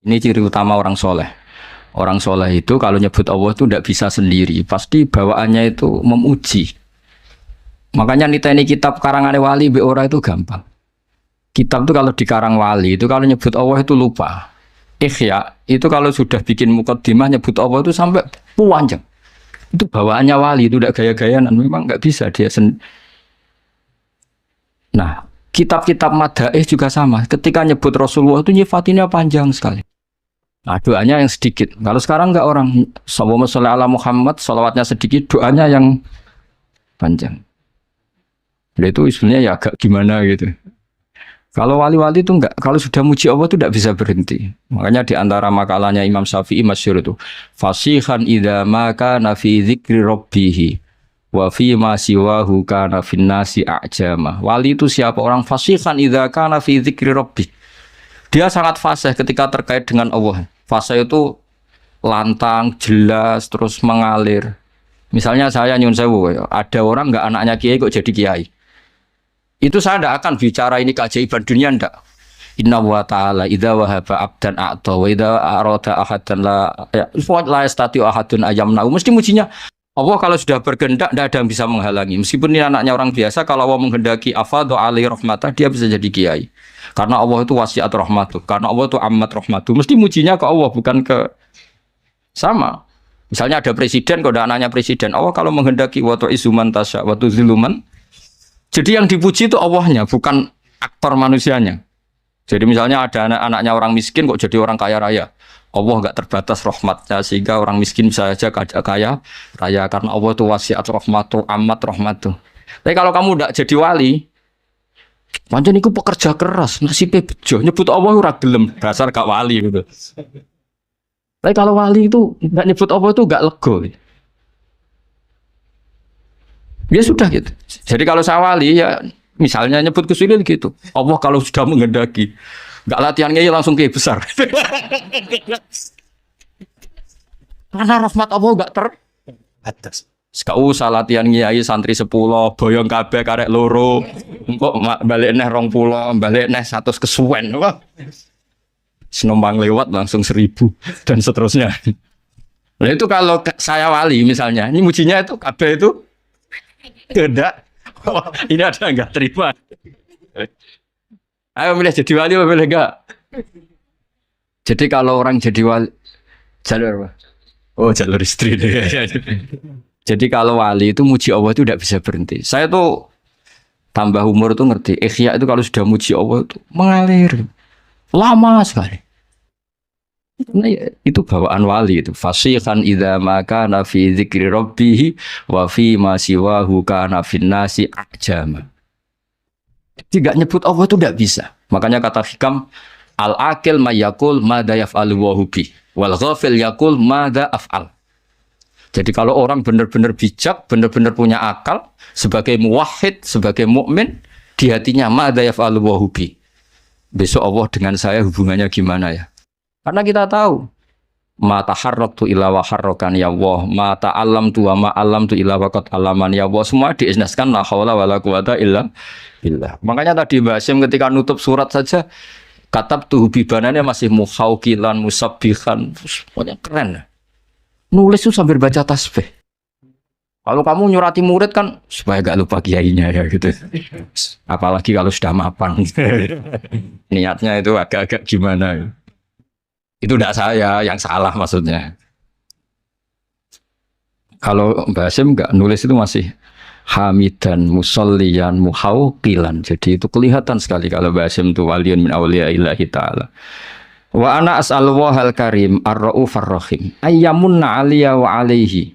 Ini ciri utama orang soleh. Orang soleh itu kalau nyebut Allah itu tidak bisa sendiri. Pasti bawaannya itu memuji. Makanya niteni kitab karangan wali be ora itu gampang. Kitab itu kalau dikarang wali itu kalau nyebut Allah itu lupa. Ikhya itu kalau sudah bikin mukaddimah nyebut Allah itu sampai panjang. Itu bawaannya wali itu tidak gaya-gayaan. Memang nggak bisa dia Nah, kitab-kitab madaih juga sama. Ketika nyebut Rasulullah itu nyifatinnya panjang sekali. Nah, doanya yang sedikit. Kalau sekarang enggak orang Allahumma sholli ala Muhammad, sholawatnya sedikit, doanya yang panjang. Nah, itu sebenarnya ya agak gimana gitu. Kalau wali-wali itu enggak, kalau sudah muji Allah itu enggak bisa berhenti. Makanya di antara makalahnya Imam Syafi'i masyhur itu, fasihan idza ma kana fi dzikri rabbih wa fi ma siwahu kana finnasi a'jama. Wali itu siapa? Orang fasihan idza kana fi dzikri rabbih. Dia sangat fasih ketika terkait dengan Allah. Fasih itu lantang, jelas, terus mengalir. Misalnya saya nyun sewu, ada orang enggak anaknya kiai kok jadi kiai. Itu saya tidak akan bicara ini keajaiban dunia, tidak. Inna wa ta'ala idza wahaba abdan a'ta wa idza arada ahadan la yastati ahadun ayamna. Mesti mujinya Allah kalau sudah berkehendak tidak ada yang bisa menghalangi. Meskipun ini anaknya orang biasa, kalau Allah menghendaki afadhu alaihi rahmatah, dia bisa jadi kiai. Karena Allah itu wasiat rahmatuh, karena Allah itu amat rahmatuh. Mesti mujinya ke Allah, bukan ke sama. Misalnya ada presiden, kalau ada anaknya presiden, Allah kalau menghendaki wa tu'izzu man tasya wa tuzillu man. Jadi yang dipuji itu Allahnya, bukan aktor manusianya. Jadi misalnya ada anaknya orang miskin kok jadi orang kaya raya. Allah enggak terbatas rahmatnya sehingga orang miskin bisa saja kaya raya karena Allah itu wasiat rahmatuh, amat rahmatuh. Tapi kalau kamu enggak jadi wali, pancen iku pekerja keras, nasibe bejo, nyebut Allah ora gelem, dasar gak wali gitu. Tapi kalau wali itu enggak nyebut Allah itu enggak lego. Ya sudah gitu. Jadi kalau saya wali ya misalnya nyebut kesulitan gitu. Allah kalau sudah menghendaki, enggak latihannya ya langsung kayak besar. Karena rahmat Allah enggak terbatas. Gak usah latihan kiai santri 10, boyong kabeh karek loro. Engko balik neh 20, balik neh 100 kesuwen. Wah. Senombang lewat langsung 1000 dan seterusnya. Nah itu kalau saya wali misalnya, ini mujinya itu kabeh itu kehendak. Oh, ini ada enggak terima. Ayo milih jadi wali apa milih enggak? Jadi kalau orang jadi wali jalur apa? Oh, jalur istri deh. Jadi kalau wali itu muji Allah itu tidak bisa berhenti. Saya tuh tambah umur tuh ngerti. Ikhya itu kalau sudah muji Allah itu mengalir lama sekali. Nah, ya, itu bawaan wali itu. Fasihan idza ma kana fi dzikri rabbih wa fi ma siwahu kana finnasi a'jama. Tidak nyebut Allah itu tidak bisa. Makanya kata hikam al-aqil may yaqul madza yaf'alu wa bi wal ghafil yaqul madza af'al. Jadi kalau orang benar-benar bijak, benar-benar punya akal sebagai muwahhid, sebagai mukmin, di hatinya madza yaf'alu wa bi. Besok Allah dengan saya hubungannya gimana ya? Karena kita tahu mata harraqtu ila wa harrakan ya Allah, mata alam tu wa ma alam tu ila waqad alaman ya Allah, semua diisnaskan la haula wala quwata illa billah. Makanya tadi Mbak Hasyim ketika nutup surat saja katabtu bibanannya masih mukhauqilan musabbihan, pokoknya keren. Nulis itu sambil baca tasbih. Kalau kamu nyurati murid kan supaya gak lupa kiainya ya gitu. Apalagi kalau sudah mapan. Niatnya itu agak-agak gimana. Itu tidak saya yang salah maksudnya. Kalau Mbak Hasyim enggak nulis itu masih hamidan musolliyan muhauqilan. Jadi itu kelihatan sekali kalau Mbak Hasyim itu waliyun min awliyaillahi ta'ala. Wa ana as'alullah al-karim ar-raufar rahim ayyamunna aliyya wa alaihi.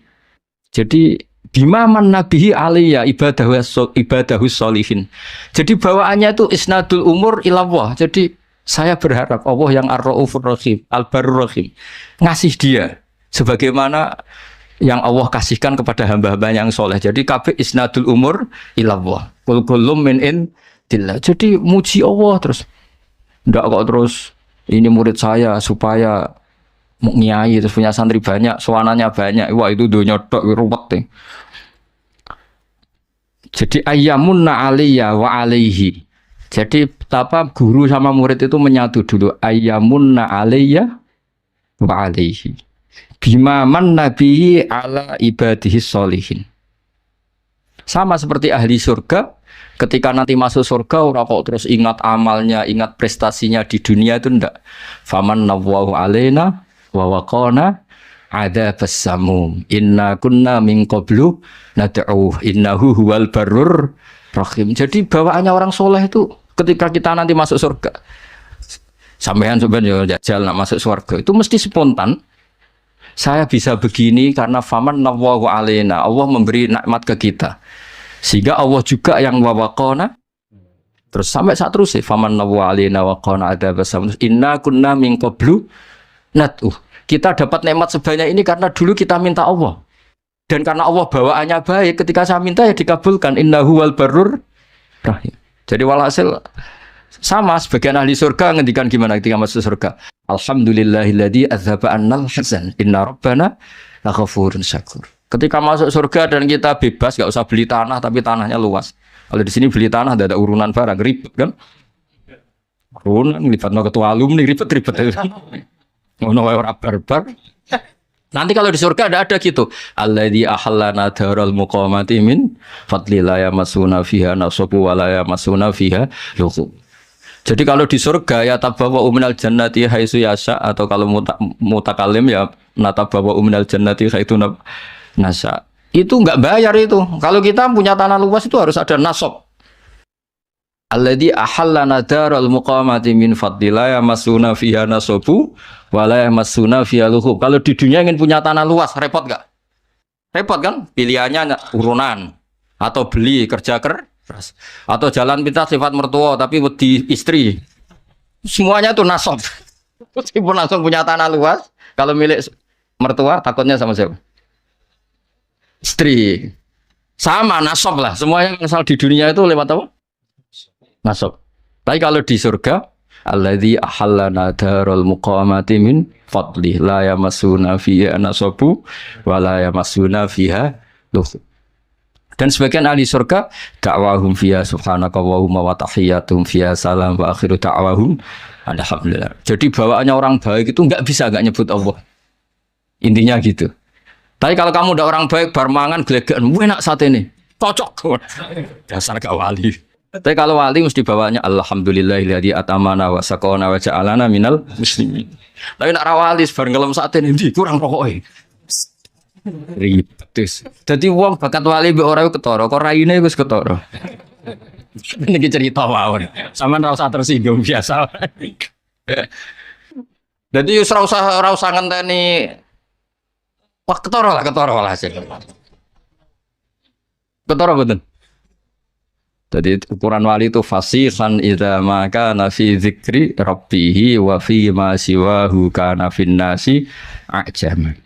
Jadi bima man nabihi aliyya ibadahu sholihin. Jadi bawaannya itu isnadul umur ilallah. Jadi saya berharap Allah yang ar-raufur rahim, al-barur rahim ngasih dia sebagaimana yang Allah kasihkan kepada hamba-hamba yang soleh. Jadi kabeh isnadul umur ilallah. Kul kullum min indillah. Jadi muji Allah terus. Ndak kok terus ini murid saya supaya nyai terus punya santri banyak, sowanannya banyak. Wah itu dunya tok ruwet deh. Jadi ayyamunna aliyya wa alaihi. Jadi betapa guru sama murid itu menyatu dulu. Ayyamunna alayya wa alaihi. Bima man nabihi ala ibadihi sholihin. Sama seperti ahli surga, ketika nanti masuk surga, orang kok terus ingat amalnya, ingat prestasinya di dunia itu ndak. Faman nawwahu alaina wa waqana adzabas samum. Inna kunna min qablu nad'uh innahu huwal barrur rahim. Jadi bawaannya orang soleh itu ketika kita nanti masuk surga. Sampean sebenarnya jajal nak masuk surga itu mesti spontan. Saya bisa begini karena faman nawwahu alaina. Allah memberi nikmat ke kita. Sehingga Allah juga yang wawaqona. Terus sampai saat terus faman nawwahu alaina waqona adzabas samum. Inna kunna min qablu nad'uh. Kita dapat nikmat sebanyak ini karena dulu kita minta Allah. Dan karena Allah bawaannya baik, ketika saya minta ya dikabulkan. Innahu wal barrur rahim. Jadi walhasil sama sebagian ahli surga ngendikan gimana ketika masuk surga. Alhamdulillahilladzi adzhaba annal hazan. Inna rabbana laghafurun syakur. Ketika masuk surga dan kita bebas, gak usah beli tanah tapi tanahnya luas. Kalau di sini beli tanah ada urunan barang ribet kan? Urunan libatno ketua alumni ribet-ribet. Ngono wae ora barbar. Nanti kalau di surga ada gitu. Alladzi ahallana daral muqamati min fadli la yamassuna fiha nasabu wa la yamassuna fiha lughub. Jadi kalau di surga ya tabawa minal jannati haitsu yasha, atau kalau mutakalim ya natabawa minal jannati haitsu nasa. Itu enggak bayar itu. Kalau kita punya tanah luas itu harus ada nasab. Alladzi ahallana daral muqamati min fadli la yamassuna fiha nasabu wa la yamassuna fiha lughub. Kalau di dunia ingin punya tanah luas repot enggak? Repot kan? Pilihannya urunan atau beli kerja keras atau jalan pintas sifat mertua tapi wedi istri. Semuanya itu nasab. Meskipun langsung punya tanah luas, kalau milik mertua takutnya sama siapa? Istri. Sama nasab lah. Semuanya asal di dunia itu lewat apa? Nasab. Tapi kalau di surga, alladzi ahallana daral muqamati min fadli la yamassuna fiha nasabu wa la yamassuna fiha lughub. Dan sebagian ahli surga dakwahum fiha subhanaka wa tahiyyatuhum fiha salam wa akhiru da'wahum alhamdulillah. Jadi bawaannya orang baik itu enggak bisa enggak nyebut Allah. Intinya gitu. Tapi kalau kamu udah orang baik bar mangan gelegean, enak saat ini. Cocok. Dasar gak wali. Tapi kalau wali mesti bawaannya alhamdulillahilladzi atamana wa saqana wa ja'alana minal muslimin. Tapi nek ra wali bar ngelem saat ini ndi kurang rokoke. Ribet. Jadi wong bakat wali mbek ora ketara, kok raine wis ketara. Niki cerita mawon. Sampeyan ora usah tersinggung biasa. Jadi ora usah ngenteni wah ketara lah hasil. Ketara mboten. Jadi ukuran wali itu fasihan idza ma kana fi dzikri rabbih wa fi ma siwahu kana fin nasi ajam.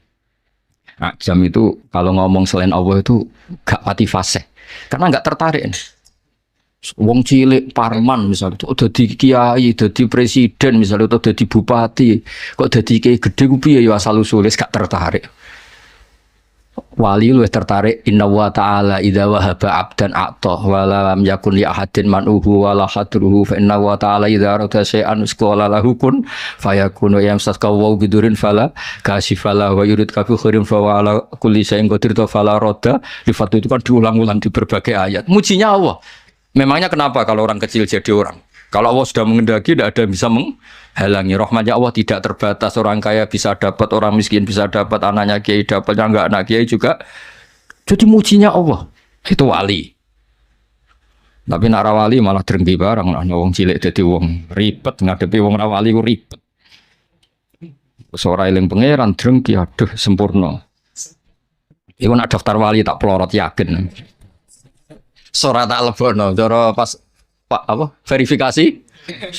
Ajam itu kalau ngomong selain Allah itu gak pati fasih. Karena gak tertarik. Wong cilik parman misalnya itu udah di kiai, udah di presiden misalnya, udah di bupati, kok udah di kiai gede ku piye ya asal usule gak tertarik. Wali lu tertarik inna wa ta'ala idza wahaba 'abdan a'ta wa lam yakun li ahadin man'uhu wa la hadruhu fa inna wa ta'ala idza arada shay'an qala lahu kun fayakunu yamsaka wa bidurin fala kasifala wa yurid kafi khairin fa wa ala kulli shay'in qadir fala radda. Sifat itu kan diulang-ulang di berbagai ayat. Mujinya Allah. Memangnya kenapa kalau orang kecil jadi orang? Kalau Allah sudah mengendaki, tidak ada yang bisa menghalangi. Rahmatnya Allah tidak terbatas. Orang kaya bisa dapat, orang miskin bisa dapat, anaknya kiai dapat, yang enggak anak kiai juga. Jadi mujinya Allah. Itu wali. Tapi nak wali malah drengki barang. Nah, wong cilik jadi wong ribet. Ngadepi wong wali ribet. Seorang eling pangeran drengki, aduh sempurna. Iku nak daftar wali tak pelorot yakin. Sora tak lebono, cara pas Pak apa verifikasi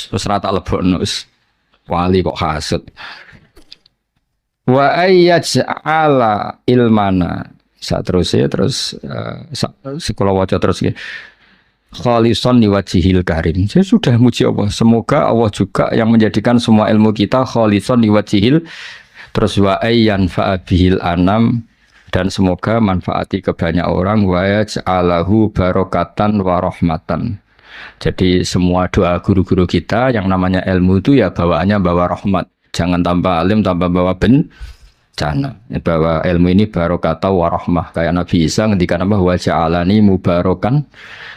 terus rata lebokno wali kok hasud. Wa ayyaj'ala ilmana saterusé terus sekolah waca terus khalisan liwajhil karim. Saya sudah muji Allah. Semoga Allah juga yang menjadikan semua ilmu kita khalisan liwajhil, terus wa ayyan fa'abihil anam, dan semoga manfaati ke banyak orang, wa yaj'alahu barokatan wa rahmatan, Jadi semua doa guru-guru kita yang namanya ilmu itu ya bawaannya bawa rahmat. Jangan tambah alim, tambah bawa bencana. Bahwa ilmu ini barokah wa rahmah. Kayak Nabi Isa ngendikan apa? Wa ja'alani mubarakan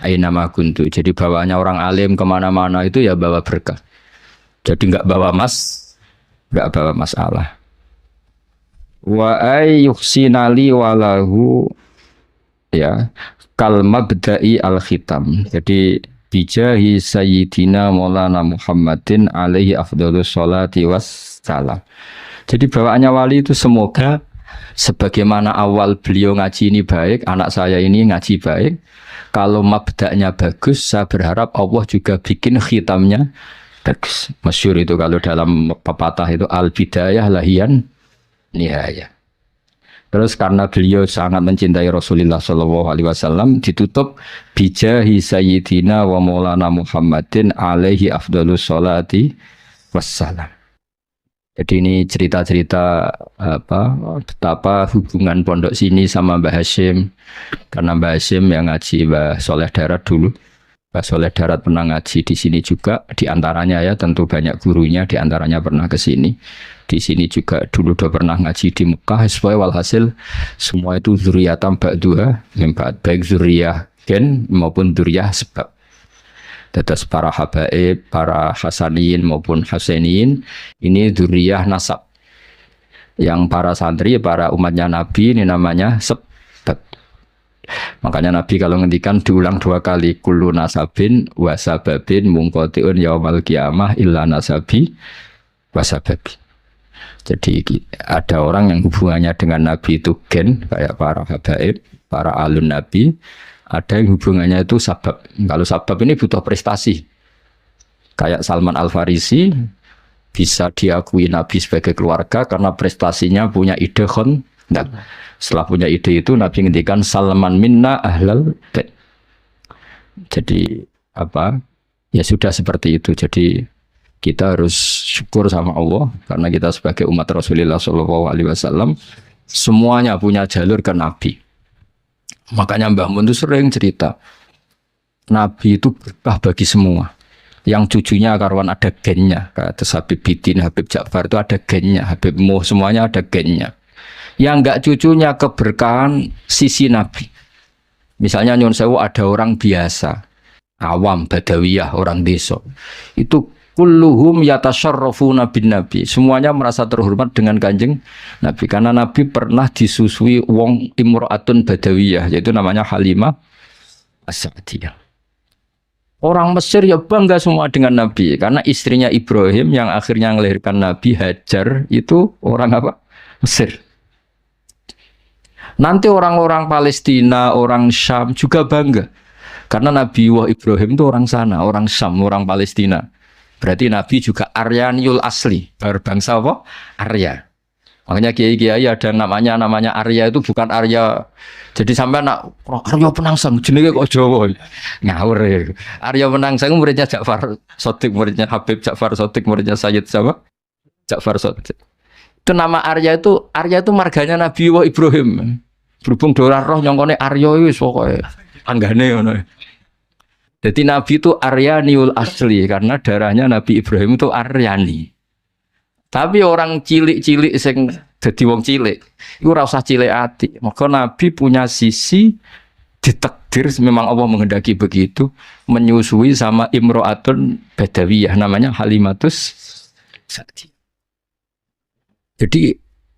aina ma kuntu. Jadi bawaannya orang alim kemana-mana itu ya bawa berkah. Jadi nggak bawa masalah. Wa ay yuhsinali walahu ya kal mabda'i al khitam. Jadi bijahi sayyidina maulana Muhammadin alaihi afdhalus sholati wassalam. Jadi bawaannya wali itu semoga sebagaimana awal beliau ngaji ini baik, anak saya ini ngaji baik. Kalau mabda'nya bagus, saya berharap Allah juga bikin khitamnya bagus. Masyhur itu kalau dalam pepatah itu al bidayah lahian nihayah. Terus karena beliau sangat mencintai Rasulullah SAW, ditutup bijahi sayyidina wa maulana Muhammadin alaihi afdhalus sholati wassalam. Jadi ini cerita-cerita betapa hubungan pondok sini sama Mbah Hashim. Karena Mbah Hashim yang ngaji Mbah Soleh Darat dulu. Mbah Soleh Darat pernah ngaji di sini juga, di antaranya ya tentu banyak gurunya, di antaranya pernah ke sini. Di sini juga dulu udah pernah ngaji di Mekah. Supaya walhasil semua itu zuriyatan ba'duha, baik zuriyah gen maupun zuriyah sebab. Tetes para habaib, para hasaniyin maupun husainiyin ini zuriyah nasab. Yang para santri, para umatnya Nabi ini namanya sebab. Makanya Nabi kalau ngendikan diulang 2 kali, kullu nasabin wasababin mungkotiun yaumal qiyamah illa nasabi wasababi. Jadi ada orang yang hubungannya dengan Nabi itu gen, kayak para habaib, para alun Nabi. Ada yang hubungannya itu sabab. Kalau sabab ini butuh prestasi. Kayak Salman Al-Farisi bisa diakui Nabi sebagai keluarga karena prestasinya punya ide khondak. Setelah punya ide itu Nabi ngendikan Salman minna ahlal bait. Jadi ya sudah seperti itu. Jadi kita harus syukur sama Allah karena kita sebagai umat Rasulullah SAW semuanya punya jalur ke Nabi. Makanya Mbah Mun itu sering cerita Nabi itu berkah bagi semua. Yang cucunya karuan ada gennya, kata Habib Bidin, Habib Ja'far itu ada gennya, Habib Muh semuanya ada gennya. Yang enggak cucunya keberkahan sisi Nabi. Misalnya Nyun Sewu ada orang biasa, awam, badawiyah, orang desa. Itu kulluhum yatasyarrafuna bin Nabi. Semuanya merasa terhormat dengan Kanjeng Nabi karena Nabi pernah disusui wong imro'atun badawiyah, yaitu namanya Halimah As-Sa'diyah. Orang Mesir ya bangga semua dengan Nabi karena istrinya Ibrahim yang akhirnya melahirkan Nabi Hajar itu orang apa? Mesir. Nanti orang-orang Palestina, orang Syam juga bangga karena Nabi Ibrahim itu orang sana, orang Syam, orang Palestina. Berarti Nabi juga Aryaniul asli, berbangsa apa? Arya. Makanya kiai-kiai ada namanya Arya itu bukan Arya. Jadi sampai nak Arya Penangsang jenenge kok Jawa. Ngawur ya. Arya Penangsang muridnya Ja'far Shadiq, muridnya Habib Ja'far Shadiq, muridnya Sayyid siapa? Ja'far Shadiq. Itu nama Arya itu marganya Nabi Ibrahim. Berhubung dolar roh nyongkone Arya wis pokoke anggane ngono. Jadi Nabi itu Aryaniul asli karena darahnya Nabi Ibrahim itu Aryani. Tapi orang cilik-cilik sing dadi wong cilik iku ora usah cilik ati. Maka Nabi punya sisi ditakdir memang Allah menghendaki begitu menyusui sama imro'atun badawiyah namanya Halimatus Sa'diyah. Jadi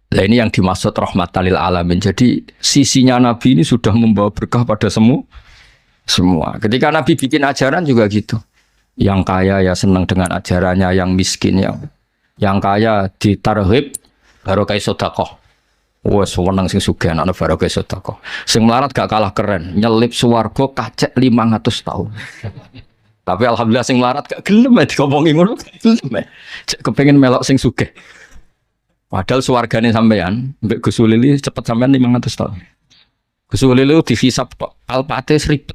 nah ini yang dimaksud rahmatan lil alamin. Jadi sisinya Nabi ini sudah membawa berkah pada semua. Ketika Nabi bikin ajaran juga gitu. Yang kaya ya senang dengan ajarannya, yang miskin yang kaya ditarhib barokah sedekah. Wes wenang sing sugih ana barokah sedekah. Sing melarat gak kalah keren, nyelip swarga kacek 500 tahun. Tapi alhamdulillah sing melarat gak gelem dikomongi ngono, gelem. Kepengin melok sing sugih. Padahal swargane sampean mbek Gus Ulili cepet sampean 500 tahun. Gus Ulili dihisab kok alpate seribet.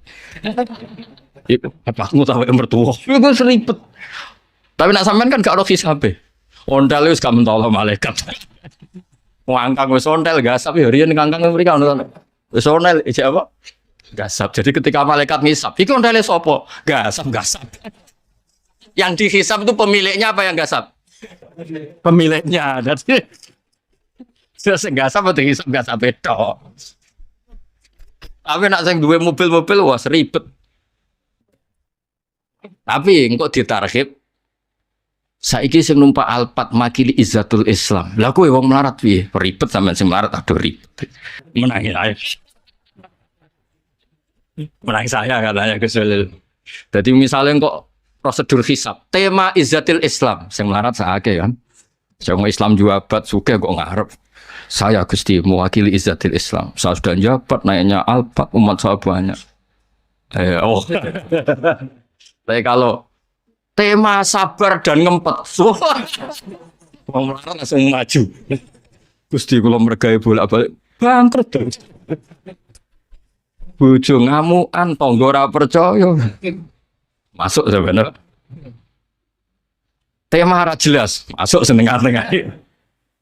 Iku bapakmu tahu mertua. Iku seribet. Tapi nak sampean kan gak ono hisabe. Ondal wis gak mentolo malaikat. Ngangkang wis ontel gasap ya riyen ngangkang mriki ono. Wis onel iki apa? Gasap. Jadi ketika malaikat ngisap, itu ondale sopo? Gasap. Yang dihisap itu pemiliknya apa yang gasap? Pemiliknya. Jadi gasap atau dihisap gasap itu. Tapi nak sing duwe mobil-mobil wah ribet. Tapi engko ditarhib saiki sing numpak Alphard makili izzatul Islam. Lah kowe wong melarat piye? Ribet sampean sing melarat aduh ribet. Menangi ae. Menang saya katanya Gus Walil. Jadi misalnya kok prosedur hisab, tema izzatil Islam, sing melarat saake kan. Sing Islam jabat sugih kok ngarep. Saya Gusti mewakili izzatil Islam. Saya sudah jabat naiknya Alphard umat saya banyak. Tapi kalau tema sabar dan ngempet, wong melarat langsung maju. Gusti kula mergawe bolak-balik bangkrut. Bojo ngamukan, tangga ora percaya. Masuk sebenarnya. Tema ora jelas, masuk senengah-tengah.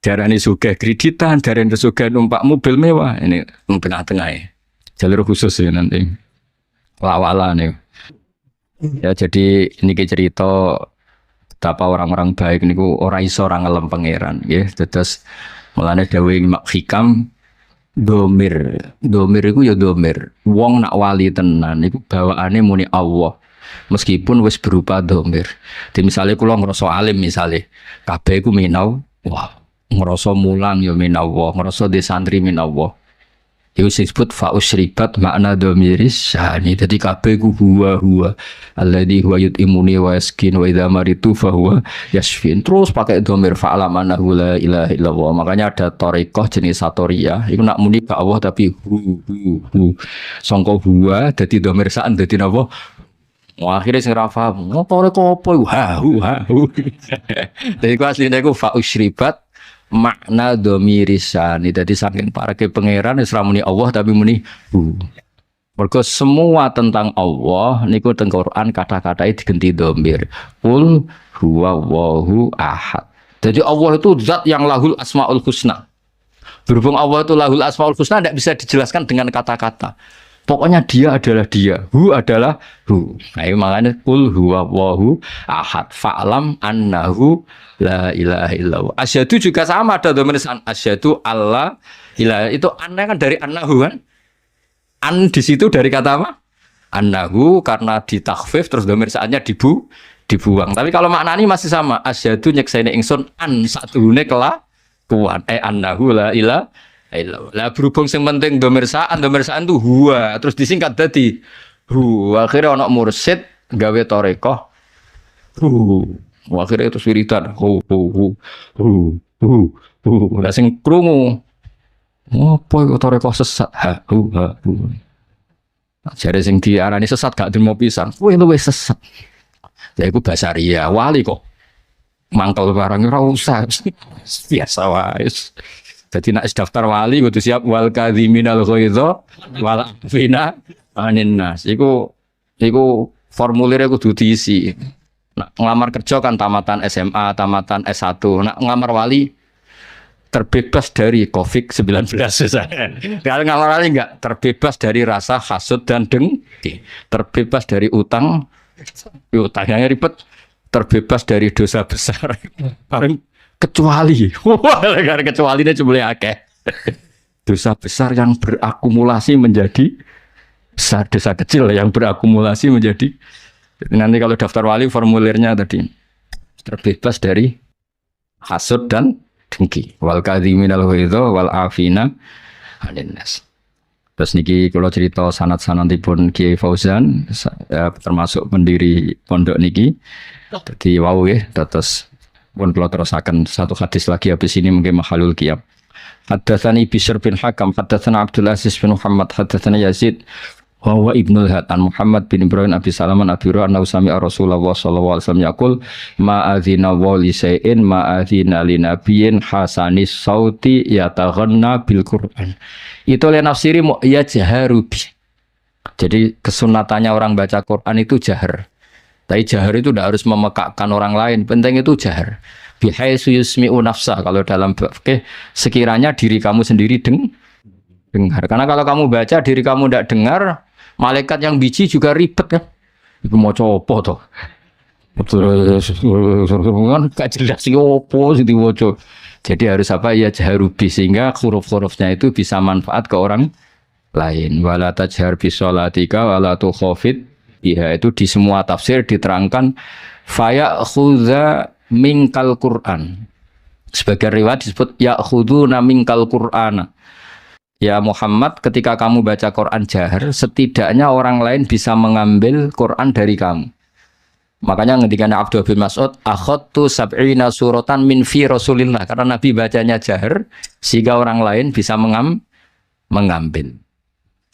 Darani sugih kreditan, darani sugih numpak mobil mewah. Ini tengah-tengah. Jalur khusus ya nanti. Lawala nih. Ya jadi ini cerita betapa orang-orang baik niku ora iso ora ngelem pangeran nggih. Terus mulane dawuh Mak Hikam domir iku ya domir. Wong nak wali tenan iku bawaane muni Allah. Meskipun wis berupa domir. Di misalnya kula ngrasa alim misale, kabeh iku minau, wah, ngrasa mulang ya minallah, ngrasa di santri minallah. Iku disebut fa usribat makna domiris sani. Dadi kabeh ku huwa alladzi huwa yut'imuni wa yaskin wa idza maritu fa huwa yashfin. Terus pakai domir fa alamanahu la ilaha illallah. Makanya ada thariqah jenis satoriyah. Iku nak muni ka Allah tapi hu. Sangka huwa dadi domir saan dadi napa? Akhirnya sing ra paham. Ngopore apa iku? Ha. Dadi ku asline iku fa usribat makna domirisani. Jadi saking para ke pangeran Islam muni Allah tapi muni hu. Mergo semua tentang Allah niku teng Quran kata-katai digenti domir. Qul huwallahu ahad. Jadi Allah itu zat yang lahul asmaul husna. Berhubung Allah itu lahul asmaul husna tidak bisa dijelaskan dengan kata-kata. Pokoknya dia adalah dia, hu adalah hu. Nah, makanya qul huwallahu ahad. Fa'lam annahu la ilaha illallah. Asyhadu juga sama ada domirisan asyhadu Allah ilaha itu anna kan dari annahu kan. An di situ dari kata apa? Annahu karena ditakhfif terus domirisannya dibuang. Tapi kalau maknanya masih sama. Asyhadu nyekseni ingsun an satune kelakuan annahu la ilaha lah berhubung sing penting domirsaan tuh huwa terus disingkat dadi hu. Akhirnya ana mursyid gawe thariqah hu. Akhirnya itu wiridan hu. Lah sing krungu apa iku thariqah sesat hu. Jare sing diarani sesat gak demo pisan kowe luwih sesat. Ya iku basaria wali kok mangkel barang ora usah biasa wae. Jadi nak daftar wali kudu siap wal kadhiminal ghaidha wal afina anin nas. Iku formulirnya kudu diisi. Nak ngelamar kerja kan tamatan SMA, tamatan S1. Nak ngelamar wali terbebas dari COVID-19 misalnya. Kalau ngelamar wali enggak terbebas dari rasa hasud dan dengki. Terbebas dari utang. Utangnya ribet. Terbebas dari dosa besar. Kecuali ini cuma akeh dosa besar yang berakumulasi menjadi besar, dosa kecil yang berakumulasi menjadi. Nanti kalau daftar wali formulirnya tadi terbebas dari hasud dan dengki wal kadhiminal ghaidha wal afina anin nas. Terus niki kalau cerita sanad-sanadipun Kiai Fauzan termasuk pendiri pondok niki. Jadi wow ya terus pun kalau terusakan satu hadis lagi habis ini mungkin mahalul qiyam. Haddatsani Bishr bin Hakam, haddatsana Abdul Aziz bin Muhammad, haddatsana Yazid wa huwa Ibnul Had an Muhammad bin Ibrahim Abi Salaman Abi Hurairah annahu sami'a Rasulullah sallallahu alaihi wasallam yaqul ma adzina wa li shay'in ma adzina li nabiyyin hasanis sauti yataghanna bil Qur'an. Itu oleh nafsiri yajharu bi. Jadi kesunatannya orang baca Quran itu jahar. Tapi jahar itu tidak harus memekakkan orang lain, penting itu jahar. Bihaitsu yusmi'u nafsa, kalau dalam fikih sekiranya diri kamu sendiri dengar. Karena kalau kamu baca diri kamu tidak dengar, Malaikat yang biji juga ribet kan. Iku mau copo toh. Kan gak jelas sih opo sih diwaca. Jadi harus apa ya jaharubi sehingga huruf-hurufnya itu bisa manfaat ke orang lain. Wala tajhar bi sholatika wala tukhafid biha, itu di semua tafsir diterangkan faya khudha minkal Qur'an. Sebagai riwayat disebut ya khuduna minkal Qur'ana. Ya Muhammad, ketika kamu baca Quran jahar, setidaknya orang lain bisa mengambil Quran dari kamu. Makanya ketika Abdullah bin Mas'ud, akhadtu sab'ina suratan min fi Rasulillah, karena Nabi bacanya jahar, sehingga orang lain bisa mengambil.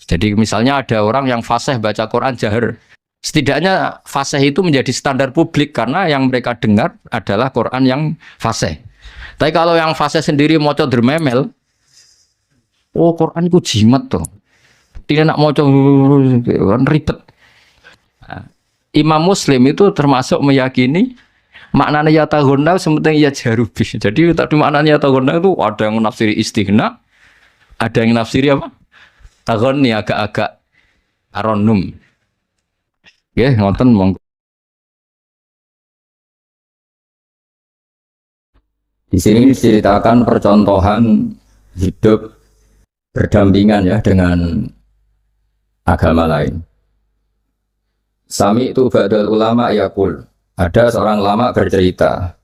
Jadi misalnya ada orang yang fasih baca Quran jahar, setidaknya fasih itu menjadi standar publik karena yang mereka dengar adalah Quran yang fasih. Tapi kalau yang fasih sendiri maca dermemel, oh Quran itu jimat tuh. Tidak nak maca kan ribet. Imam Muslim itu termasuk meyakini maknanya ya tahunna sementing ya jarubi. Jadi tadi maknanya ya tahunna itu ada yang nafsiri istighna, ada yang nafsiri apa? Tahunni agak-agak aronum. Ya, ngoten monggo. Di sini diceritakan percontohan hidup berdampingan ya dengan agama lain. Sami itu ba'dal ulama yaqul, ada seorang ulama bercerita,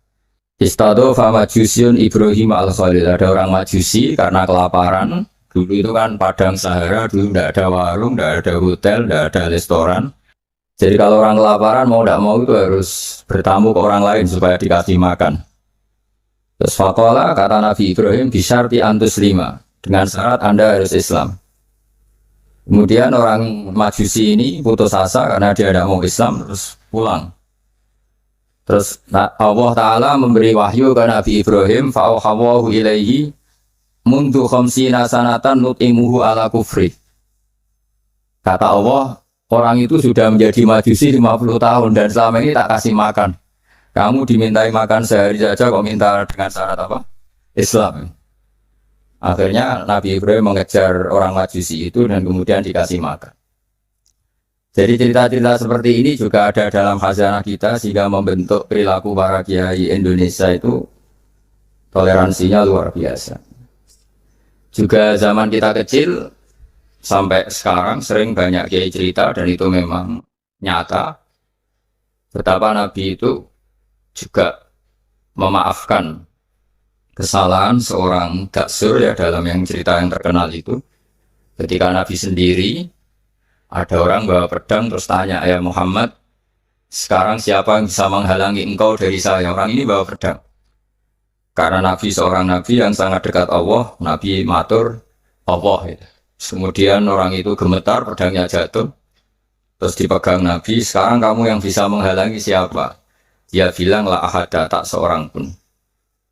Istadofa majusyun Ibrahim al-Khalil, ada orang majusi karena kelaparan. Dulu itu kan padang Sahara, dulu tidak ada warung, tidak ada hotel, tidak ada restoran. Jadi kalau orang kelaparan mau tidak mau itu harus bertamu ke orang lain supaya dikasih makan. Terus faqala, kata Nabi Ibrahim, bisyarti antus lima, dengan syarat Anda harus Islam. Kemudian orang Majusi ini putus asa karena dia tidak mau Islam, terus pulang. Terus Allah Ta'ala memberi wahyu ke Nabi Ibrahim, fa'auhawahu ilaihi mundu khamsina sanatan nut'imuhu ala kufri. Kata Allah, orang itu sudah menjadi Majusi 50 tahun dan selama ini tak kasih makan. Kamu dimintai makan sehari saja kok minta dengan syarat apa? Islam. Akhirnya Nabi Ibrahim mengejar orang Majusi itu dan kemudian dikasih makan. Jadi cerita-cerita seperti ini juga ada dalam khazanah kita sehingga membentuk perilaku para kiai Indonesia itu toleransinya luar biasa. Juga zaman kita kecil sampai sekarang sering banyak kiai cerita dan itu memang nyata betapa Nabi itu juga memaafkan kesalahan seorang daksur ya dalam yang cerita yang terkenal itu. Ketika Nabi sendiri, ada orang bawa pedang terus tanya, ya Muhammad, sekarang siapa yang bisa menghalangi engkau dari saya? Orang ini bawa pedang. Karena Nabi seorang Nabi yang sangat dekat Allah, Nabi matur Allah. Ya. Kemudian orang itu gemetar, pedangnya jatuh, terus dipegang Nabi, sekarang kamu yang bisa menghalangi siapa? Dia bilang, la ahada, tak seorang pun.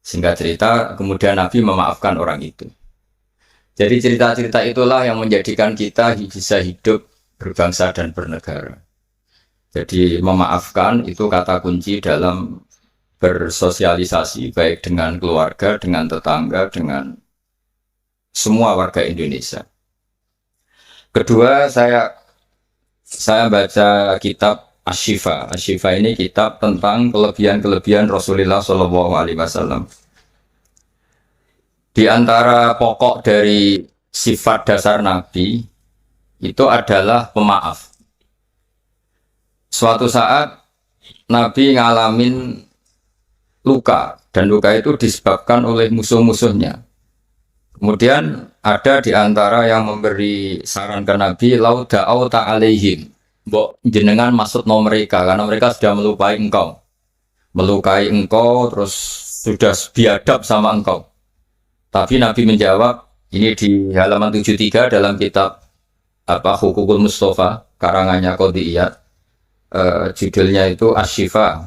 Singkat cerita, kemudian Nabi memaafkan orang itu. Jadi cerita-cerita itulah yang menjadikan kita bisa hidup berbangsa dan bernegara. Jadi memaafkan itu kata kunci dalam bersosialisasi, baik dengan keluarga, dengan tetangga, dengan semua warga Indonesia. Kedua, saya baca kitab Asy-Syifa. Asy-Syifa ini kitab tentang kelebihan-kelebihan Rasulullah SAW. Di antara pokok dari sifat dasar Nabi itu adalah pemaaf. Suatu saat Nabi ngalamin luka dan luka itu disebabkan oleh musuh-musuhnya. Kemudian ada di antara yang memberi saran ke Nabi, lau da'auta alaihim. Mbok jenengan maksud no mereka karena mereka sudah melukai engkau terus sudah biadab sama engkau. Tapi Nabi menjawab, ini di halaman 73 dalam kitab Hukukul Mustafa karangannya Qodiyat, judulnya itu Asy-Syifa.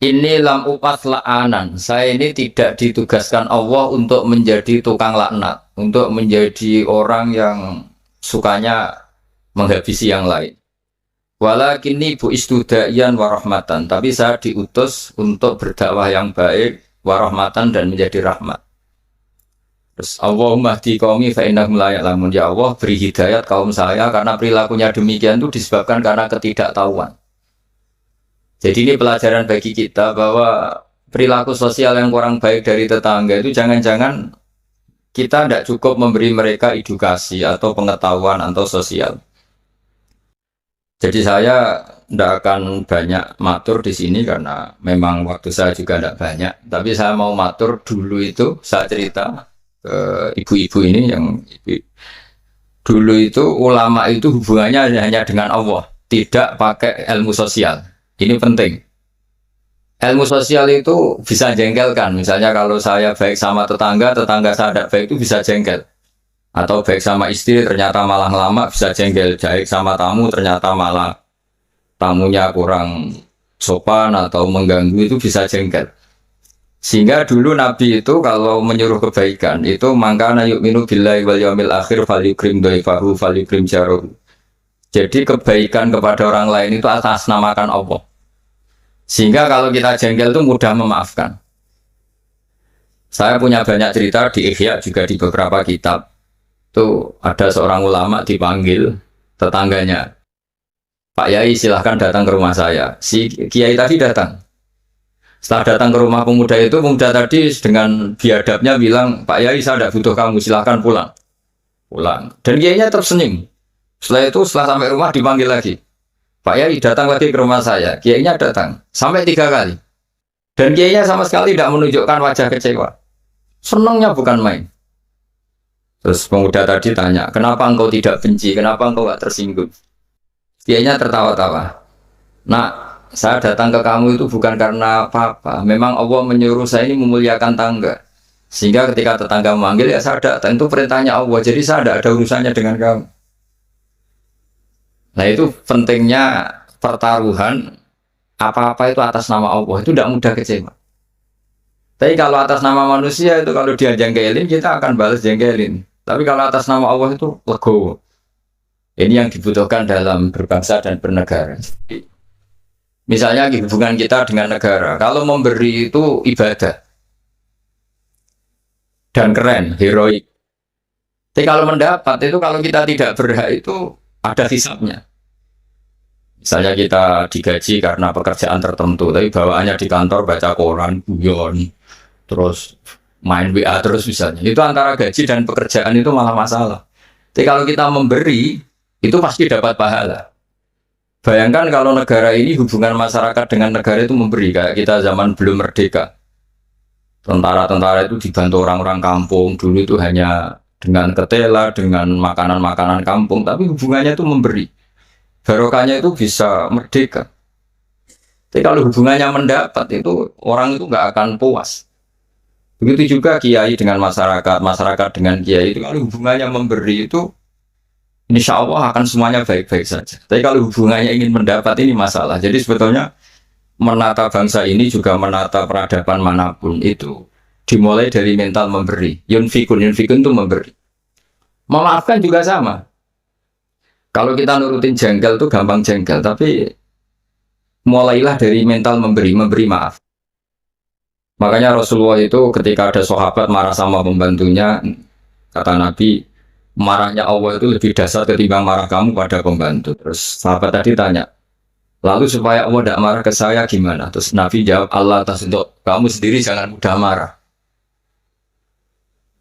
Ini lam upas la'anan, saya ini tidak ditugaskan Allah untuk menjadi tukang laknat, untuk menjadi orang yang sukanya menghabisi yang lain. Walakinni bu'istu da'iyan warahmatan, tapi saya diutus untuk berdakwah yang baik, warahmatan dan menjadi rahmat. Terus Allahumma hdi qaumi fa innahum la ya'lamun. Ya Allah, beri hidayat kaum saya karena perilakunya demikian itu disebabkan karena ketidaktahuan. Jadi ini pelajaran bagi kita bahwa perilaku sosial yang kurang baik dari tetangga itu jangan-jangan kita tidak cukup memberi mereka edukasi atau pengetahuan atau sosial. Jadi saya tidak akan banyak matur di sini karena memang waktu saya juga tidak banyak. Tapi saya mau matur dulu itu saya cerita ke ibu-ibu ini yang dulu itu ulama itu hubungannya hanya dengan Allah, tidak pakai ilmu sosial. Ini penting. Ilmu sosial itu bisa jengkelkan. Misalnya kalau saya baik sama tetangga, tetangga saya tidak baik itu bisa jengkel. Atau baik sama istri ternyata malah lama bisa jengkel. Baik sama tamu ternyata malah tamunya kurang sopan atau mengganggu itu bisa jengkel. Sehingga dulu Nabi itu kalau menyuruh kebaikan itu mangkana yu'minu billahi wal yaumil akhir falyukrim dhaifahu falyukrim jaruhu. Jadi kebaikan kepada orang lain itu atas namakan Allah. Sehingga kalau kita jengkel itu mudah memaafkan. Saya punya banyak cerita di Ihya juga di beberapa kitab. Itu ada seorang ulama dipanggil tetangganya. Pak Yai silahkan datang ke rumah saya. Si Kiai tadi datang. Setelah datang ke rumah pemuda itu, pemuda tadi dengan biadabnya bilang, Pak Yai saya tidak butuh kamu, silahkan pulang. Pulang. Dan Kiainya tersenyum. Setelah itu, setelah sampai rumah dipanggil lagi. Pak Yai datang lagi ke rumah saya. Kiainya datang. Sampai 3 kali. Dan Kiainya sama sekali tidak menunjukkan wajah kecewa. Senangnya bukan main. Terus pemuda tadi tanya, kenapa engkau tidak benci? Kenapa engkau tidak tersinggung? Kiainya tertawa-tawa. Nah, saya datang ke kamu itu bukan karena apa-apa. Memang Allah menyuruh saya ini memuliakan tangga. Sehingga ketika tetangga memanggil, ya saya datang. Itu perintahnya Allah. Jadi saya tidak ada urusannya dengan kamu. Nah itu pentingnya pertaruhan. Apa-apa itu atas nama Allah. Itu tidak mudah kecewa. Tapi kalau atas nama manusia itu kalau dia jengkelin, kita akan balas jengkelin. Tapi kalau atas nama Allah itu legowo. Ini yang dibutuhkan dalam berbangsa dan bernegara. Misalnya hubungan kita dengan negara, kalau memberi itu ibadah dan keren, heroik. Tapi kalau mendapat itu kalau kita tidak berhak itu ada hisabnya. Misalnya kita digaji karena pekerjaan tertentu, tapi bawaannya di kantor baca koran, guyon, terus main WA terus misalnya. Itu antara gaji dan pekerjaan itu malah masalah. Tapi kalau kita memberi, itu pasti dapat pahala. Bayangkan kalau negara ini hubungan masyarakat dengan negara itu memberi, kayak kita zaman belum merdeka. Tentara-tentara itu dibantu orang-orang kampung, dulu itu hanya dengan ketela, dengan makanan-makanan kampung, tapi hubungannya itu memberi. Barokahnya itu bisa merdeka. Tapi kalau hubungannya mendapat itu, orang itu nggak akan puas. Begitu juga kiai dengan masyarakat, masyarakat dengan kiai itu, kalau hubungannya memberi itu, insya Allah akan semuanya baik-baik saja. Tapi kalau hubungannya ingin mendapat ini masalah. Jadi sebetulnya menata bangsa ini juga menata peradaban manapun itu dimulai dari mental memberi. Yunfikun itu memberi. Memaafkan juga sama. Kalau kita nurutin jengkel itu gampang jengkel, tapi mulailah dari mental memberi maaf. Makanya Rasulullah itu ketika ada sahabat marah sama pembantunya, kata Nabi, marahnya Allah itu lebih dasar ketimbang marah kamu pada pembantu. Terus sahabat tadi tanya, lalu supaya Allah tidak marah ke saya gimana? Terus Nabi jawab, Allah atas untuk kamu sendiri jangan mudah marah.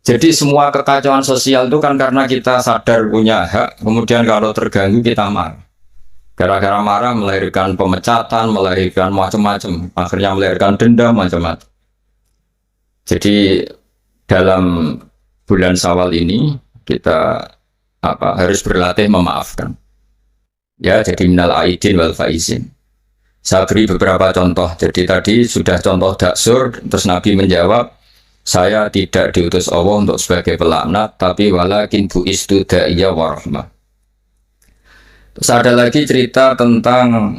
Jadi semua kekacauan sosial itu kan karena kita sadar punya hak, kemudian kalau terganggu kita marah. Gara-gara marah melahirkan pemecatan, melahirkan macam-macam, akhirnya melahirkan dendam macam-macam. Jadi dalam bulan Syawal ini kita harus berlatih memaafkan. Ya, jadi minal aidin wal faizin. Saya beri beberapa contoh. Jadi tadi sudah contoh daksur, terus Nabi menjawab, saya tidak diutus Allah untuk sebagai pelaknat, tapi walakin bu'istu da'iyya wa rahmah. Terus ada lagi cerita tentang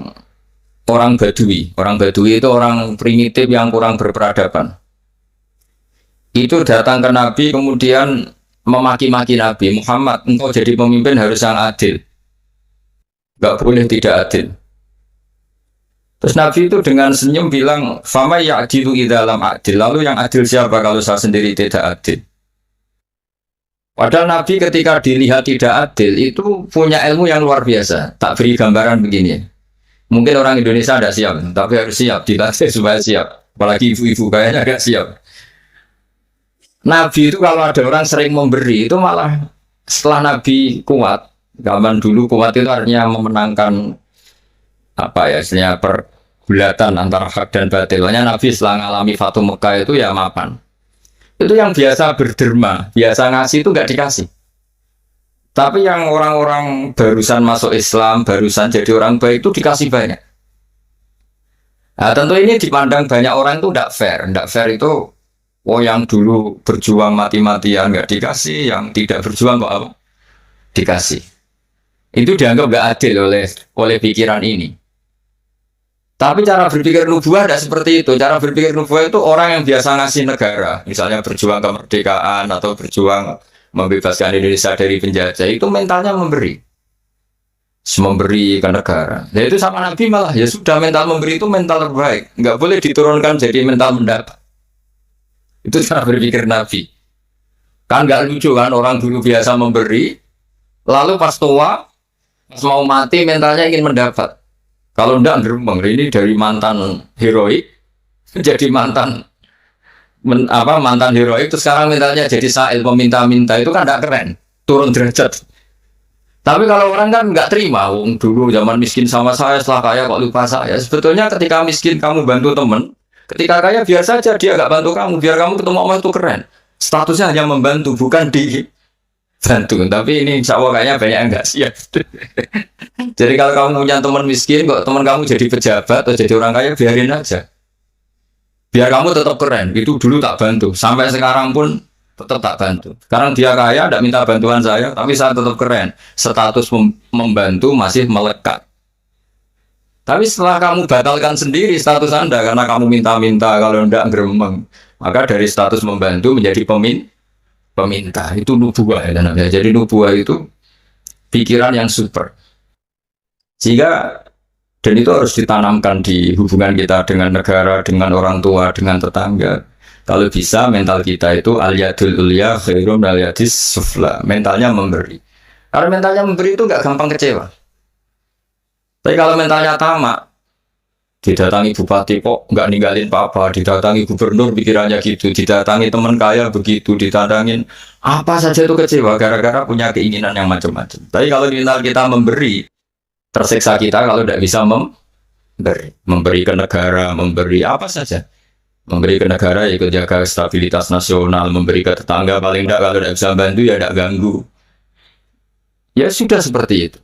orang Badui. Orang Badui itu orang primitif yang kurang berperadaban. Itu datang ke Nabi kemudian memaki-maki Nabi, Muhammad, engkau jadi pemimpin harus yang adil. Gak boleh tidak adil. Terus Nabi itu dengan senyum bilang, fama ya'dilu idza lam adil. Lalu yang adil siapa kalau saya sendiri tidak adil? Padahal Nabi ketika dilihat tidak adil itu punya ilmu yang luar biasa. Tak beri gambaran begini. Mungkin orang Indonesia ada siap, tapi harus siap dilatih supaya siap. Apalagi ibu-ibu kayaknya agak siap. Nabi itu kalau ada orang sering memberi itu malah setelah Nabi kuat. Zaman dulu kuat itu artinya memenangkan apa ya istilahnya pergulatan antara hak dan batil. Hanya Nabi setelah mengalami Fatu Mekah itu ya mapan. Itu yang biasa berderma, biasa ngasih itu nggak dikasih. Tapi yang orang-orang barusan masuk Islam, barusan jadi orang baik itu dikasih banyak. Nah, tentu ini dipandang banyak orang itu tidak fair. Tidak fair itu, oh yang dulu berjuang mati-matian nggak dikasih, yang tidak berjuang kok apa? Dikasih. Itu dianggap nggak adil oleh pikiran ini. Tapi cara berpikir nubuah tidak seperti itu. Cara berpikir nubuah itu orang yang biasa ngasih negara. Misalnya berjuang kemerdekaan atau berjuang membebaskan Indonesia dari penjajah. Itu mentalnya memberi. Memberi ke negara. Nah itu sama Nabi malah. Ya sudah mental memberi itu mental terbaik. Nggak boleh diturunkan jadi mental mendapat. Itu cara berpikir Nabi. Kan nggak lucu kan orang dulu biasa memberi. Lalu pas tua, pas mau mati mentalnya ingin mendapat. Kalau enggak gerembang, ini dari mantan heroik jadi mantan mantan heroik terus sekarang mentalnya jadi sa'il meminta-minta itu kan enggak keren, turun derajat. Tapi kalau orang kan enggak terima, dulu zaman miskin sama saya setelah kaya kok lupa saya. Sebetulnya ketika miskin kamu bantu temen, ketika kaya biasa aja dia enggak bantu kamu, biar kamu ketemu Allah itu keren. Statusnya hanya membantu, bukan dibantu. Tapi ini insya Allah kayaknya banyak yang enggak siap. Jadi kalau kamu punya teman miskin, kok teman kamu jadi pejabat atau jadi orang kaya, biarin aja. Biar kamu tetap keren. Itu dulu tak bantu. Sampai sekarang pun tetap tak bantu. Sekarang dia kaya, tidak minta bantuan saya, tapi saya tetap keren. Status membantu masih melekat. Tapi setelah kamu batalkan sendiri status Anda, karena kamu minta-minta, kalau tidak geremeng, maka dari status membantu menjadi peminta. Itu nubuah ya namanya. Jadi nubuah itu pikiran yang super. Sehingga dan itu harus ditanamkan di hubungan kita dengan negara, dengan orang tua, dengan tetangga. Kalau bisa mental kita itu al-yadul ulya khairum al-yadis sufla. Mentalnya memberi. Karena mentalnya memberi itu nggak gampang kecewa. Tapi kalau mentalnya tamak, didatangi bupati kok nggak ninggalin papa, didatangi gubernur pikirannya gitu, didatangi teman kaya begitu, ditandangin apa saja itu kecewa gara-gara punya keinginan yang macam-macam. Tapi kalau mental kita memberi, tersiksa kita kalau tidak bisa memberi ke negara, memberi apa saja. Memberi ke negara ya ikut jaga stabilitas nasional, memberi ke tetangga paling tidak kalau tidak bisa bantu ya tidak ganggu. Ya sudah seperti itu.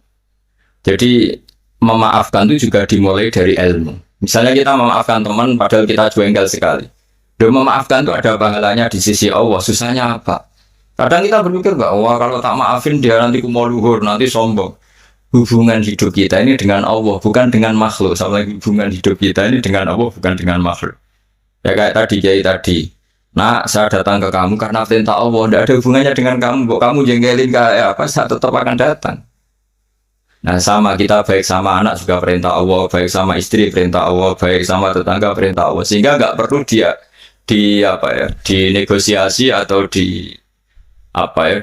Jadi memaafkan itu juga dimulai dari ilmu. Misalnya kita memaafkan teman padahal kita jengkel sekali. Dan memaafkan itu ada pahalanya di sisi Allah, susahnya apa? Kadang kita berpikir enggak, wah kalau tak maafin dia nanti mau luhur, nanti sombong. Hubungan hidup kita ini dengan Allah, bukan dengan makhluk. Sama lagi hubungan hidup kita ini dengan Allah, bukan dengan makhluk. Ya kayak tadi, nah saya datang ke kamu karena perintah Allah, tidak ada hubungannya dengan kamu. Kok kamu jengkelin kayak apa, saya tetap akan datang. Nah sama kita baik sama anak juga perintah Allah, baik sama istri perintah Allah, baik sama tetangga perintah Allah. Sehingga nggak perlu dia dinegosiasi atau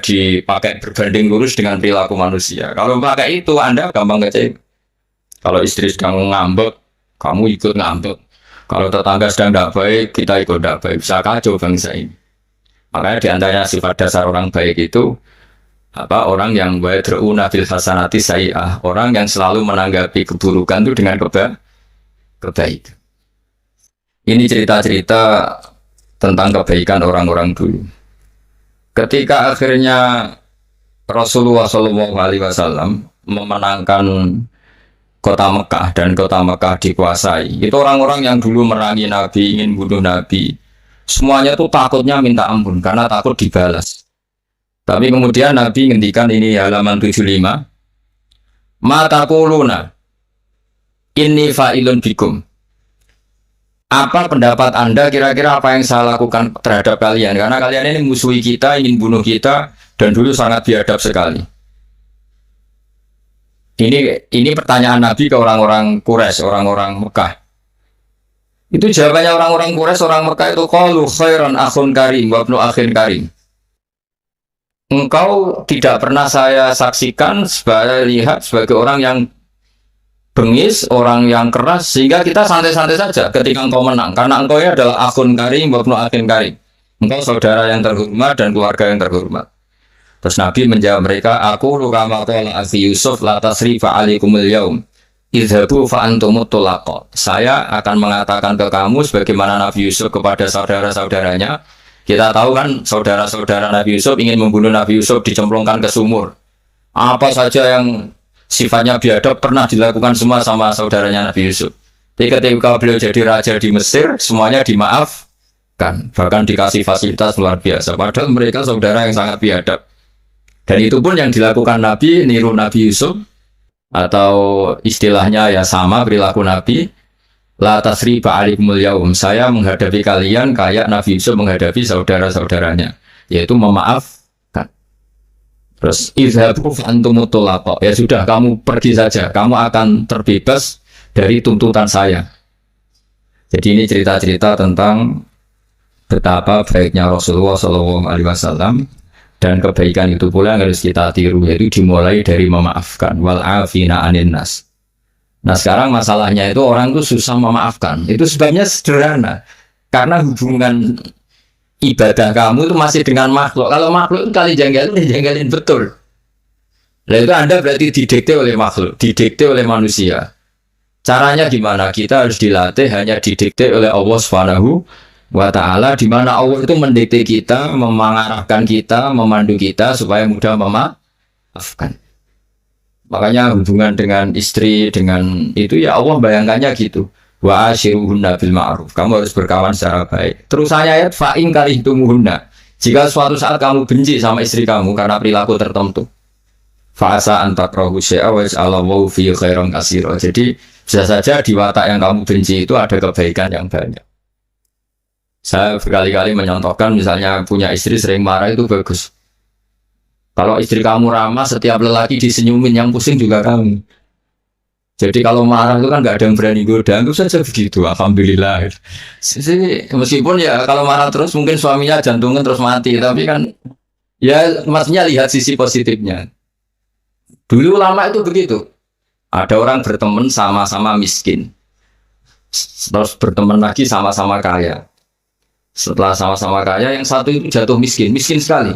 dipakai berbanding lurus dengan perilaku manusia. Kalau pakai itu Anda gampang kecewa. Kalau istri sedang ngambek, kamu ikut ngambek. Kalau tetangga sedang tidak baik, kita ikut tidak baik. Bisa kacau bangsa ini. Makanya diantaranya sifat dasar orang baik itu orang yang wadra'una fil hasanati sayyi'ah, orang yang selalu menanggapi keburukan itu dengan kebaikan. Ini cerita-cerita tentang kebaikan orang-orang dulu. Ketika akhirnya Rasulullah SAW memenangkan kota Mekah dan kota Mekah dikuasai, itu orang-orang yang dulu merangi Nabi, ingin bunuh Nabi, semuanya tuh takutnya minta ampun karena takut dibalas. Tapi kemudian Nabi ngendikan ini halaman 75, ma taquluna inni fa'ilun bikum. Apa pendapat Anda kira-kira apa yang saya lakukan terhadap kalian? Karena kalian ini musuhi kita, ingin bunuh kita, dan dulu sangat biadab sekali. Ini pertanyaan Nabi ke orang-orang Quraisy, orang-orang Mekah. Itu jawabannya orang-orang Quraisy, orang Mekah itu qalu khairan akhun karim wa ibnu akhin karim. engkau tidak pernah saya saksikan lihat sebagai orang yang bengis, orang yang keras, sehingga kita santai-santai saja ketika engkau menang, karena engkau ini adalah akhun karim, wabnu akhin karim, engkau saudara yang terhormat dan keluarga yang terhormat. Terus Nabi menjawab mereka, aku rukama qala akhi Yusuf la tasrifa alaikumul yaum idhabu fa antumut tulaqa. Saya akan mengatakan ke kamu sebagaimana Nabi Yusuf kepada saudara-saudaranya. Kita tahu kan saudara-saudara Nabi Yusuf ingin membunuh Nabi Yusuf, dicemplungkan ke sumur. Apa saja yang sifatnya biadab pernah dilakukan semua sama saudaranya Nabi Yusuf. Tapi ketika beliau jadi raja di Mesir, semuanya dimaafkan, bahkan dikasih fasilitas luar biasa. Padahal mereka saudara yang sangat biadab. Dan itu pun yang dilakukan Nabi, niru Nabi Yusuf, atau istilahnya ya sama perilaku Nabi. La tasriba alaikumul yaum, saya menghadapi kalian kayak Nabi Yusuf menghadapi saudara-saudaranya, yaitu memaafkan. Terus idhabu fa antumut tulaqa, ya sudah kamu pergi saja, kamu akan terbebas dari tuntutan saya. Jadi ini cerita-cerita tentang betapa baiknya Rasulullah SAW, dan kebaikan itu pula yang harus kita tiru, yaitu dimulai dari memaafkan. Wal afina anin nas. Nah sekarang masalahnya itu orang itu susah memaafkan. Itu sebabnya sederhana, karena hubungan ibadah kamu itu masih dengan makhluk. Kalau makhluk itu kali janggalin betul. Nah itu Anda berarti didikte oleh makhluk, didikte oleh manusia. Caranya gimana? Kita harus dilatih hanya didikte oleh Allah Subhanahu wa ta'ala, di mana Allah itu mendikte kita, mengarahkan kita, memandu kita supaya mudah memaafkan. Makanya hubungan dengan istri, dengan itu ya Allah bayangkannya gitu. Wa ashiruhunna bil ma'ruf. Kamu harus berkawan secara baik. Terusannya ayat fa'in karihtumuhunna. Jika suatu saat kamu benci sama istri kamu karena perilaku tertentu, fa'asa an takrahu syai'a wa yaj'alallahu fi khairan katsira. Jadi bisa saja di watak yang kamu benci itu ada kebaikan yang banyak. Saya berkali-kali menyontohkan, misalnya punya istri sering marah itu bagus. Kalau istri kamu ramah, setiap lelaki disenyumin, yang pusing juga kamu. Jadi kalau marah itu kan nggak ada yang berani goda, itu saja begitu. Alhamdulillah. Meskipun ya kalau marah terus mungkin suaminya jantungnya terus mati, tapi kan ya maksudnya lihat sisi positifnya. Dulu ulama itu begitu. Ada orang berteman sama-sama miskin, terus berteman lagi sama-sama kaya. Setelah sama-sama kaya, yang satu itu jatuh miskin sekali.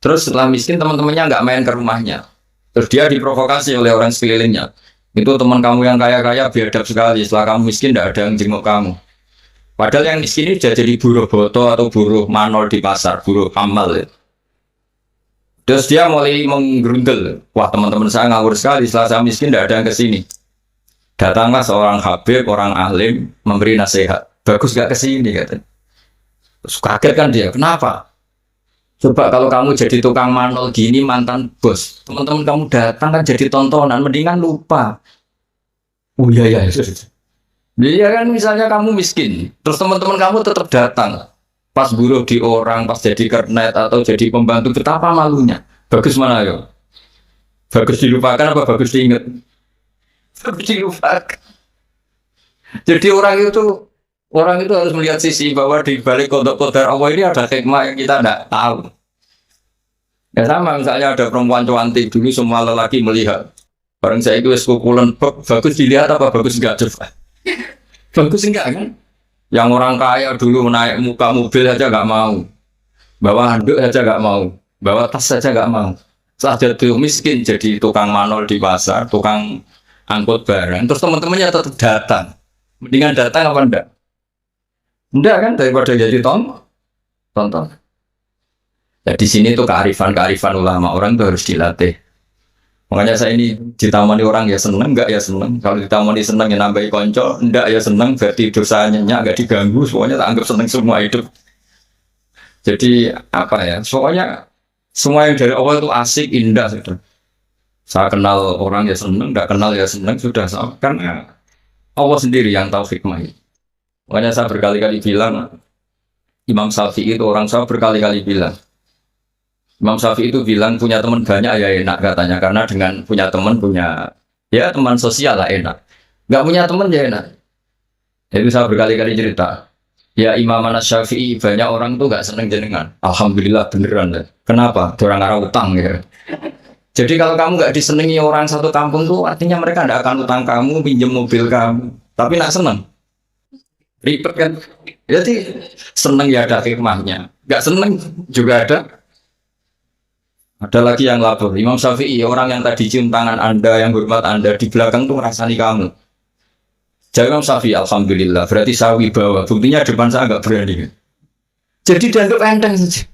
Terus setelah miskin, teman-temannya nggak main ke rumahnya. Terus dia diprovokasi oleh orang sekelilingnya. Itu teman kamu yang kaya-kaya biadab sekali. Setelah kamu miskin, nggak ada yang jenguk kamu. Padahal yang miskin ini sudah jadi buruh boto atau buruh manol di pasar, buruh amal. Ya. Terus dia mulai menggerundel. Wah, teman-teman saya ngawur sekali. Setelah saya miskin, nggak ada yang kesini. Datanglah seorang habib, orang alim, memberi nasihat. Bagus nggak kesini, katanya. Terus kaget kan dia. Kenapa? Coba kalau kamu jadi tukang manol gini, mantan bos, teman-teman kamu datang kan jadi tontonan, mendingan lupa. Oh iya ya. Iya kan, misalnya kamu miskin, terus teman-teman kamu tetap datang. Pas buruh di orang, pas jadi kernet atau jadi pembantu, betapa malunya. Bagus mana yo? Bagus dilupakan apa bagus diingat? Bagus dilupakan. Jadi orang itu harus melihat sisi bahwa di balik kodok-kodar Allah ini ada hikmah yang kita tidak tahu. Ya sama, misalnya ada perempuan cantik, dulu semua lelaki melihat. Barang saya itu eskukulan, bagus dilihat apa bagus enggak? Bagus enggak kan? Yang orang kaya dulu naik muka mobil saja enggak mau. Bawa handuk saja enggak mau. Bawa tas saja enggak mau. Setelah jatuh miskin, jadi tukang manol di pasar, tukang angkut barang. Terus teman-temannya tetap datang. Mendingan datang apa enggak? Enggak kan, daripada jadi tonton. Ya di sini tuh kearifan ulama, orang tuh harus dilatih. Makanya saya ini ditamani orang ya seneng, enggak ya seneng. Kalau ditamani seneng ya nambahi konco, enggak ya seneng, berarti dosanya enggak diganggu, semuanya tak anggap seneng semua hidup. Jadi apa ya, soalnya semua yang dari awal itu asik, indah sudah. Saya kenal orang ya seneng, enggak kenal ya seneng, sudah sama. Karena Allah sendiri yang tahu hikmahnya. Makanya saya berkali-kali bilang, Imam Syafi'i itu orang, saya berkali-kali bilang, Imam Syafi'i itu bilang punya teman banyak ya enak katanya, karena dengan punya teman ya teman sosial lah enak. Nggak punya teman ya enak. Itu saya berkali-kali cerita. Ya Imam Syafi'i banyak orang tuh nggak seneng jenengan. Alhamdulillah beneran deh. Kenapa? Orang arah utang ya. Jadi kalau kamu nggak disenangi orang satu kampung tuh artinya mereka nggak akan utang kamu, pinjam mobil kamu. Tapi nak seneng, ribet kan? Jadi seneng ya ada hikmahnya. Nggak seneng juga ada. Ada lagi yang lapor. Imam Syafi'i orang yang tadi cium tangan Anda, yang hormat Anda di belakang tuh merasani kamu. Jadi Imam Syafi'i Alhamdulillah. Berarti saya wibawa. Buktinya depan saya nggak berani. Jadi dianggap enteng saja.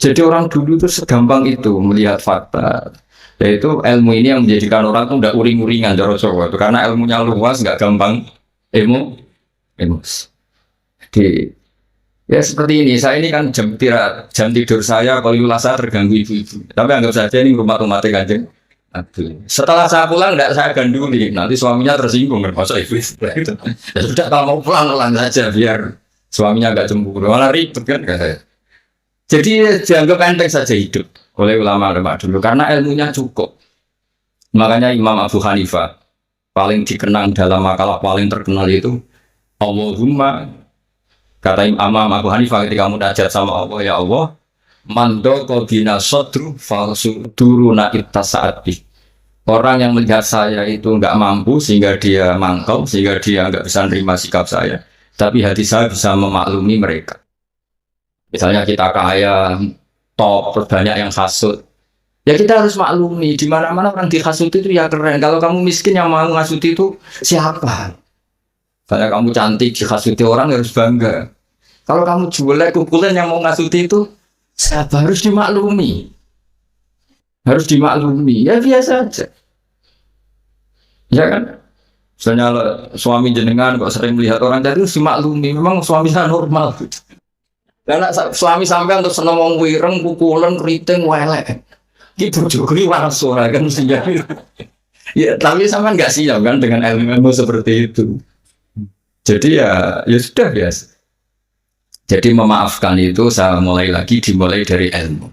Jadi orang dulu itu segampang itu melihat fakta. Yaitu ilmu ini yang menjadikan orang tuh udah uring-uringan cara Jawa itu karena ilmunya luas nggak gampang emosi. Jadi ya seperti ini. Saya ini kan jam tidur saya kalau saya terganggu ibu-ibu. Tapi anggap saja ini rumah kanjeng. Setelah saya pulang tidak saya ganduli. Nanti suaminya tersinggung kan masa ibu itu. Ya sudah kalau mau pulang saja biar suaminya agak cemburu. Malah ribet kan kayak. Jadi dianggap enteng saja hidup oleh ulama-ulama dulu karena ilmunya cukup. Makanya Imam Abu Hanifah paling dikenang dalam makalah paling terkenal itu Allahumma, kata Imam Abu Hanifah ketika munajat sama Allah, ya Allah, mando bina sodru falsuduruna ittasaati. Orang yang melihat saya itu nggak mampu sehingga dia mangkal, sehingga dia nggak bisa menerima sikap saya, tapi hati saya bisa memaklumi mereka. Misalnya kita kaya, top, banyak yang hasut. Ya kita harus maklumi, di mana-mana orang dihasut itu ya keren. Kalau kamu miskin yang mau ngasut itu siapa? Kalau kamu cantik dihasuti orang harus bangga. Kalau kamu jelek kukulan yang mau ngasut itu siapa? Harus dimaklumi. Harus dimaklumi. Ya biasa aja. Ya kan? Misalnya suami jenengan kok sering melihat orang jadi harus dimaklumi. Memang suaminya normal. Karena suami sampai untuk seneng wong wireng, pukulan, keriting, welek. Itu juga waras suara kan mestinya. Ya, tapi sampai nggak siap kan dengan ilmu seperti itu. Jadi ya sudah biasa. Jadi memaafkan itu saya dimulai dari ilmu.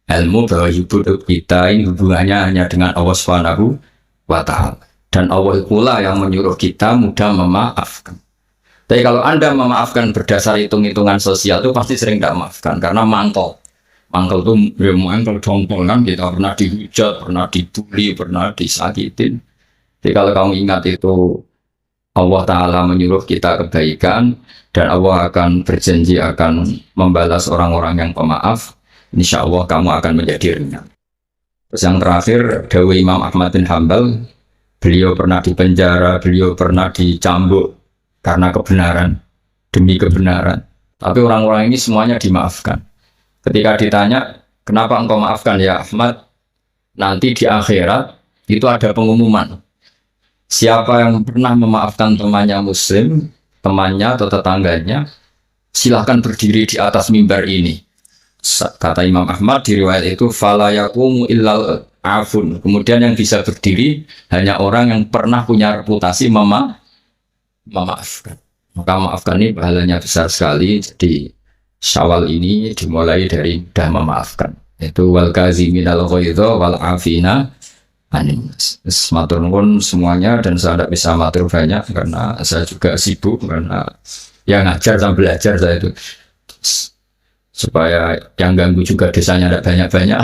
Ilmu bahwa hidup kita ini hubungannya hanya dengan Allah Subhanahu wa Ta'ala. Dan Allah pula yang menyuruh kita mudah memaafkan. Tapi kalau Anda memaafkan berdasar hitung-hitungan sosial itu pasti sering tidak maafkan karena mangkal itu ya mangkal jongkol kan kita pernah dihujat, pernah dibully, pernah disakitin. Jadi kalau kamu ingat itu Allah Ta'ala menyuruh kita kebaikan dan Allah akan berjanji akan membalas orang-orang yang pemaaf, insya Allah kamu akan menjadi ringan. Terus yang terakhir dawuh Imam Ahmad bin Hanbal, beliau pernah dipenjara, beliau pernah dicambuk karena kebenaran, demi kebenaran. Tapi orang-orang ini semuanya dimaafkan. Ketika ditanya, kenapa engkau maafkan ya Ahmad? Nanti di akhirat itu ada pengumuman. Siapa yang pernah memaafkan temannya muslim, temannya atau tetangganya, silahkan berdiri di atas mimbar ini. Kata Imam Ahmad di riwayat itu, fala yaqumu illal afun. Kemudian yang bisa berdiri hanya orang yang pernah punya reputasi memaafkan. Maka maafkan ini pahalanya besar sekali. Jadi Syawal ini dimulai dari mudah memaafkan. Itu wal kaziminal ghaidha wal afina anin nas. Matur nuwun semuanya dan saya tidak bisa matur banyak karena saya juga sibuk karena yang ngajar dan belajar saya itu. Supaya yang ganggu juga desanya tidak banyak-banyak.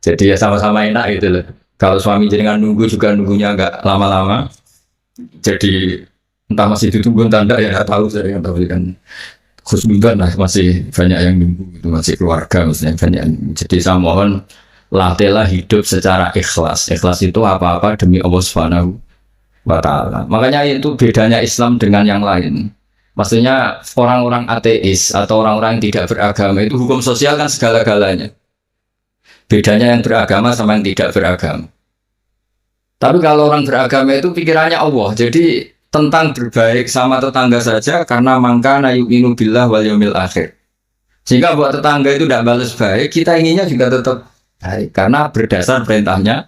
Jadi ya sama-sama enak gitu loh. Kalau suami jenengan nunggu juga nunggunya nggak lama-lama. Jadi entah masih ditunggu entah enggak ya tahu saya kan, tapi kan khusnudzan lah masih banyak yang nunggu itu masih keluarga maksudnya banyak. Jadi saya mohon latihlah hidup secara ikhlas. Ikhlas itu apa-apa demi Allah Subhanahu wa Ta'ala. Makanya itu bedanya Islam dengan yang lain. Maksudnya orang-orang ateis atau orang-orang yang tidak beragama itu hukum sosial kan segala-galanya. Bedanya yang beragama sama yang tidak beragama. Tapi kalau orang beragama itu pikirannya Allah. Jadi tentang berbaik sama tetangga saja karena mangkana yu'minu billah wal yaumil akhir. Sehingga buat tetangga itu tidak balas baik, kita inginnya juga tetap baik karena berdasar perintahnya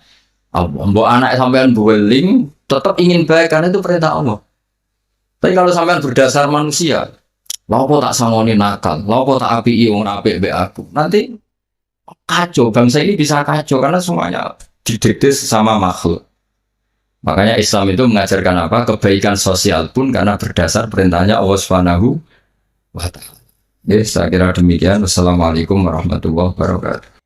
Allah. Mbok anak sampean bueling tetap ingin baik karena itu perintah Allah. Tapi kalau sampean berdasar manusia, lapo tak sangoni nakal, lapo tak apiki wong apik mbek aku. Nanti kacau, bangsa ini bisa kacau karena semuanya didikte sama makhluk. Makanya Islam itu mengajarkan apa? Kebaikan sosial pun karena berdasar perintahnya Allah Subhanahu wa taala. Ya, saya kira demikian. Wassalamualaikum warahmatullahi wabarakatuh.